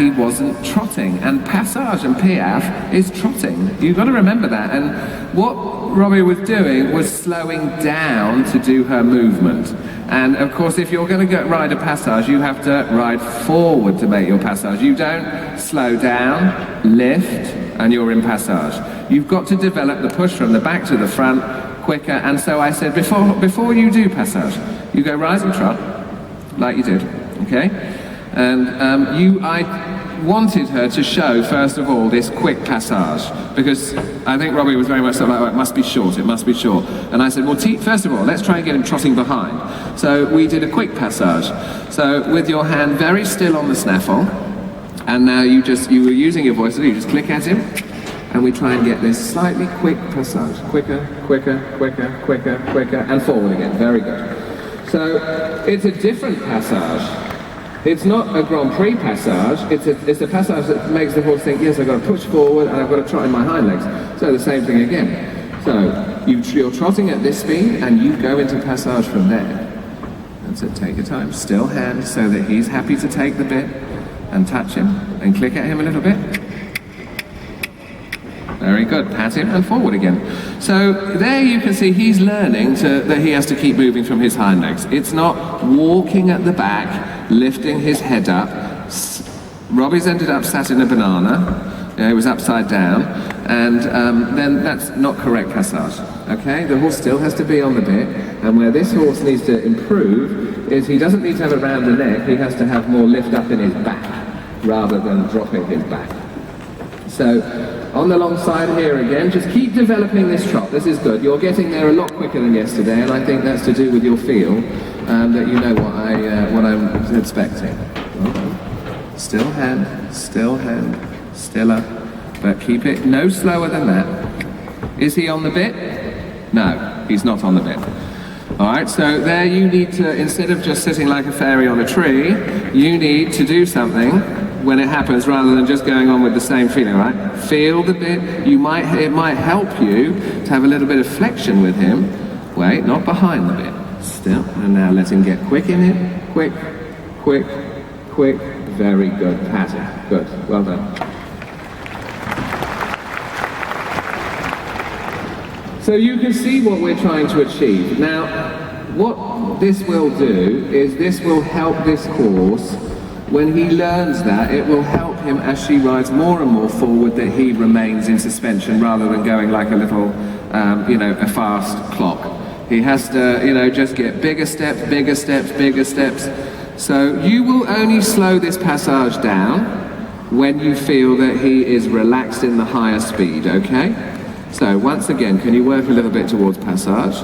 he wasn't trotting. And passage and piaffe is trotting. You've got to remember that. And what Robbie was doing was slowing down to do her movement. And of course, if you're going to ride a passage, you have to ride forward to make your passage. You don't slow down, lift, and you're in passage. You've got to develop the push from the back to the front quicker. And so I said, before you do passage, you go rise and trot, like you did, okay? And I wanted her to show, first of all, this quick passage, because I think Robbie was very much like, oh, it must be short, it must be short. And I said, well, first of all, let's try and get him trotting behind. So we did a quick passage. So with your hand very still on the snaffle, and now you were using your voice, so you just click at him, and we try and get this slightly quick passage. Quicker, quicker, quicker, quicker, quicker, and forward again. Very good. So it's a different passage. It's not a Grand Prix passage, it's a passage that makes the horse think, yes, I've got to push forward and I've got to trot in my hind legs. So the same thing again. So you're trotting at this speed and you go into passage from there. And so take your time, still hand so that he's happy to take the bit and touch him and click at him a little bit. Very good, pat him and forward again. So there you can see he's learning that he has to keep moving from his hind legs. It's not walking at the back, lifting his head up. Robbie's ended up sat in a banana. He was upside down. And then that's not correct passage, okay? The horse still has to be on the bit. And where this horse needs to improve is he doesn't need to have a rounder neck, he has to have more lift up in his back rather than dropping his back. So, on the long side here again, just keep developing this trot. This is good. You're getting there a lot quicker than yesterday, and I think that's to do with your feel, that you know what I'm expecting. Still hand, stiller, but keep it no slower than that. Is he on the bit? No, he's not on the bit. Alright, so there you need to, instead of just sitting like a fairy on a tree, you need to do something when it happens rather than just going on with the same feeling, right? Feel the bit. It might help you to have a little bit of flexion with him. Wait, not behind the bit. Still. And now let him get quick in it. Quick, quick, quick. Very good. Pat it. Good. Well done. So you can see what we're trying to achieve. Now, what this will do is this will help this horse. When he learns that, it will help him as she rides more and more forward that he remains in suspension rather than going like a little, a fast clock. He has to, just get bigger steps, bigger steps, bigger steps. So you will only slow this passage down when you feel that he is relaxed in the higher speed, okay? So once again, can you work a little bit towards passage?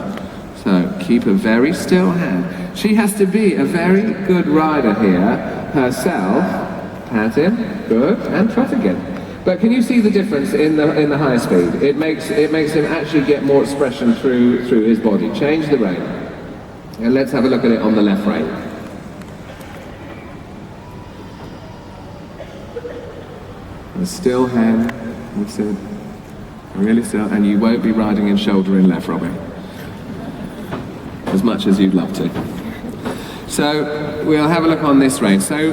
So keep a very still hand. She has to be a very good rider here herself. Pat him, good, and trot again. But can you see the difference in the high speed? It makes him actually get more expression through his body. Change the rein. And let's have a look at it on the left rein. A still hand, really still, and you won't be riding in shoulder in left, Robbie. As much as you'd love to. So we'll have a look on this rein. So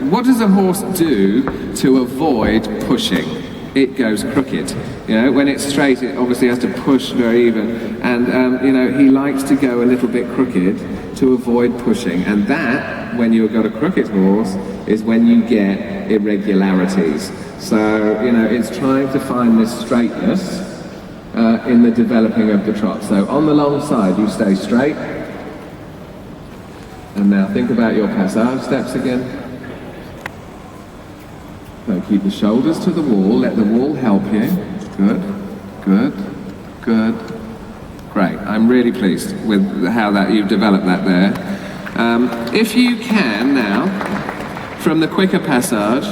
what does a horse do to avoid pushing? It goes crooked. When it's straight, it obviously has to push very even. And he likes to go a little bit crooked to avoid pushing. And that, when you've got a crooked horse, is when you get irregularities. So, it's trying to find this straightness in the developing of the trot. So on the long side, you stay straight. And now think about your passage steps again. So keep the shoulders to the wall, let the wall help you. Good, good, good. Great, I'm really pleased with how you've developed that there. If you can now, from the quicker passage,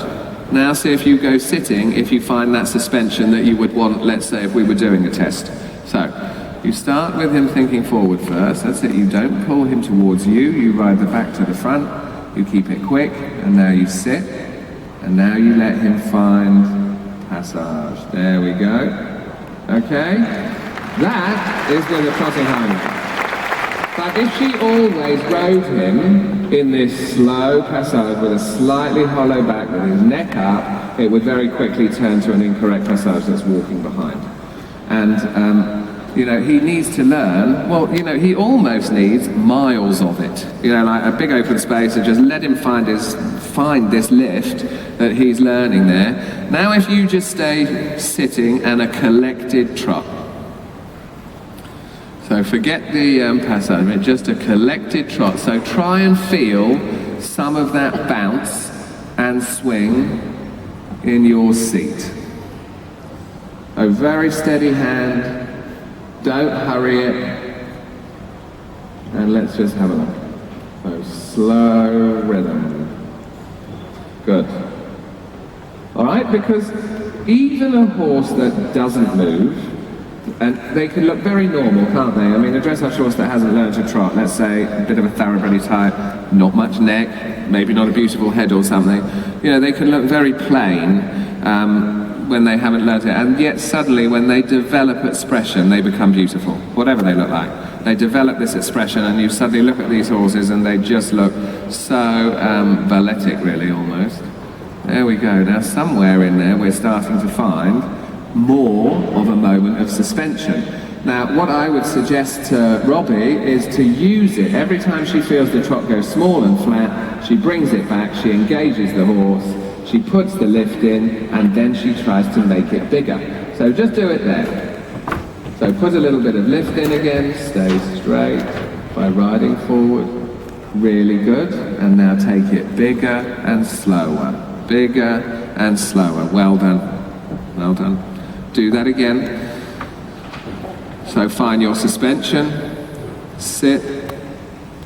now see if you go sitting, if you find that suspension that you would want, let's say if we were doing a test. So, you start with him thinking forward first, that's it, you don't pull him towards you, you ride the back to the front, you keep it quick, and now you sit, and now you let him find passage. There we go. Okay? That is with a trotting hind leg. But if she always rode him in this slow passage with a slightly hollow back with his neck up, it would very quickly turn to an incorrect passage that's walking behind. And, you know, he needs to learn, well, you know, he almost needs miles of it. You know, like a big open space and just let him find this lift that he's learning there. Now if you just stay sitting and a collected trot. So forget the passage, just a collected trot. So try and feel some of that bounce and swing in your seat. A very steady hand, don't hurry it, and let's just have a look. So slow rhythm. Good. All right, because even a horse that doesn't move, and they can look very normal, can't they? I mean, a dressage horse that hasn't learned to trot, let's say a bit of a thoroughbred type, not much neck, maybe not a beautiful head or something, you know, they can look very plain when they haven't learned it, and yet suddenly when they develop expression, they become beautiful, whatever they look like. They develop this expression and you suddenly look at these horses and they just look so balletic, really, almost. There we go. Now somewhere in there we're starting to find more of a moment of suspension. Now what I would suggest to Robbie is to use it. Every time she feels the trot go small and flat, she brings it back, she engages the horse, she puts the lift in, and then she tries to make it bigger. So just do it there. So put a little bit of lift in again, stay straight by riding forward. Really good. And now take it bigger and slower. Bigger and slower. Well done. Well done. Do that again. So find your suspension, sit,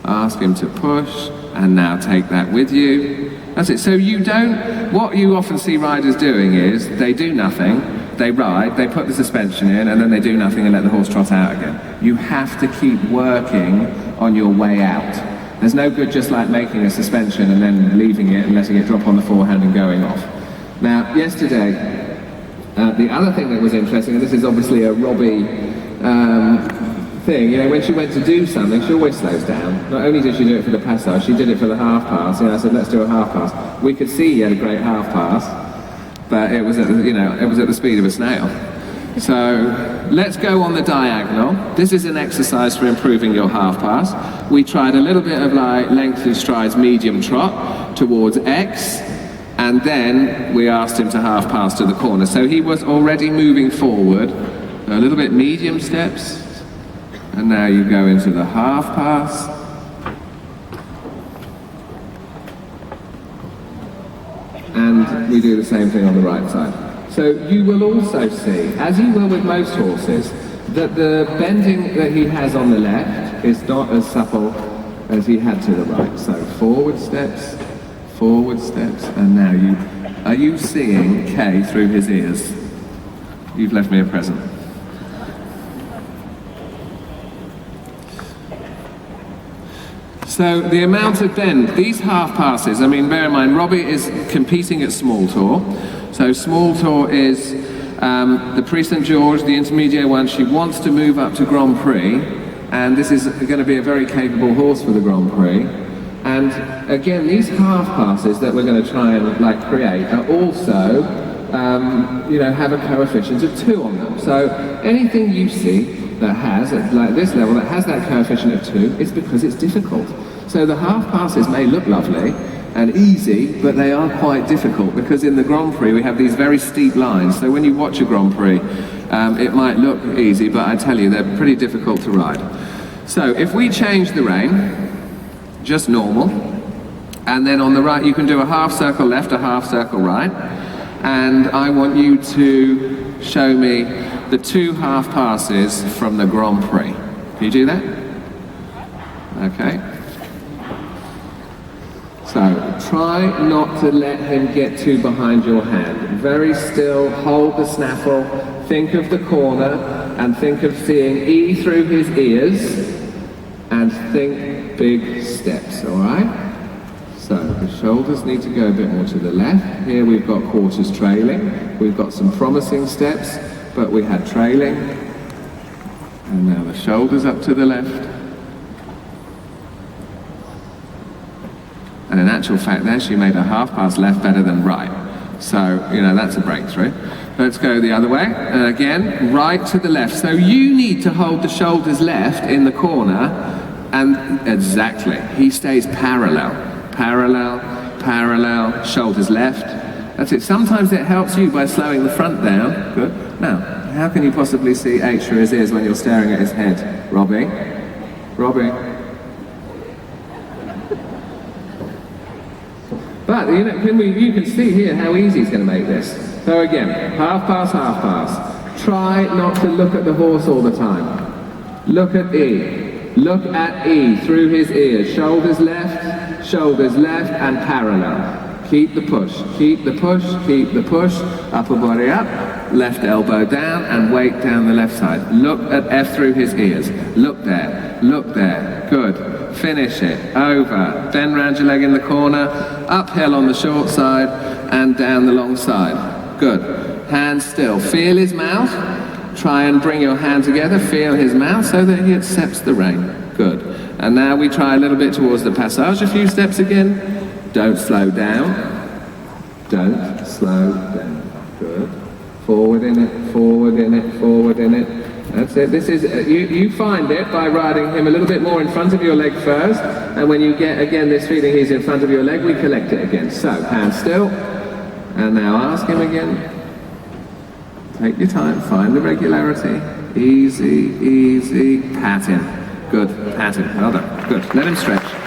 ask him to push, and now take that with you. That's it. So you don't, what you often see riders doing is they do nothing, they ride, they put the suspension in, and then they do nothing and let the horse trot out again. You have to keep working on your way out. There's no good just like making a suspension and then leaving it and letting it drop on the forehand and going off. Now, yesterday, the other thing that was interesting, and this is obviously a Robbie thing, you know, when she went to do something, she always slows down. Not only did she do it for the passage, she did it for the half pass. You know, I said, let's do a half pass. We could see he had a great half pass, but it was at the, you know, it was at the speed of a snail. So let's go on the diagonal. This is an exercise for improving your half pass. We tried a little bit of like lengthened strides, medium trot towards X, and then we asked him to half pass to the corner. So he was already moving forward, a little bit medium steps, and now you go into the half pass. And we do the same thing on the right side. So you will also see, as you will with most horses, that the bending that he has on the left is not as supple as he had to the right. So forward steps, and now are you seeing Kay through his ears? You've left me a present. So the amount of bend, these half passes, I mean, bear in mind, Robbie is competing at Small Tour. So Small Tour is the Prix St George, the intermediate one. She wants to move up to Grand Prix, and this is going to be a very capable horse for the Grand Prix. And again, these half passes that we're going to try and like create are also, you know, have a coefficient of 2 on them. So anything you see that has, at like this level, that has that coefficient of 2, it's because it's difficult. So the half passes may look lovely and easy, but they are quite difficult because in the Grand Prix we have these very steep lines. So when you watch a Grand Prix, it might look easy, but I tell you, they're pretty difficult to ride. So if we change the rein, just normal, and then on the right you can do a half circle left, a half circle right, and I want you to show me the 2 half passes from the Grand Prix. Can you do that? Okay. So try not to let him get too behind your hand. Very still, hold the snaffle, think of the corner, and think of seeing E through his ears, and think big steps, all right? So the shoulders need to go a bit more to the left. Here we've got quarters trailing. We've got some promising steps, but we had trailing. And now the shoulders up to the left. And in actual fact there, she made a half pass left better than right. So, you know, that's a breakthrough. Let's go the other way. And again, right to the left. So you need to hold the shoulders left in the corner. And exactly, he stays parallel. Parallel, parallel, shoulders left. That's it. Sometimes it helps you by slowing the front down. Good. Now, how can you possibly see H through his ears when you're staring at his head? Robbie? Robbie? But you can see here how easy he's going to make this. So again, half pass, half pass. Try not to look at the horse all the time. Look at E. Look at E through his ears. Shoulders left, and parallel. Keep the push, keep the push, keep the push. Upper body up, left elbow down, and weight down the left side. Look at F through his ears. Look there, look there. Good. Finish it. Over. Bend round your leg in the corner. Uphill on the short side, and down the long side. Good. Hands still. Feel his mouth. Try and bring your hand together. Feel his mouth so that he accepts the rein. Good. And now we try a little bit towards the passage. A few steps again. Don't slow down. Don't slow down. Good. Forward in it, forward in it, forward in it. That's it. This is, you find it by riding him a little bit more in front of your leg first, and when you get, again, this feeling he's in front of your leg, we collect it again. So, hands still, and now ask him again. Take your time, find the regularity. Easy, easy, pat him. Good, pat him, well done. Good, let him stretch.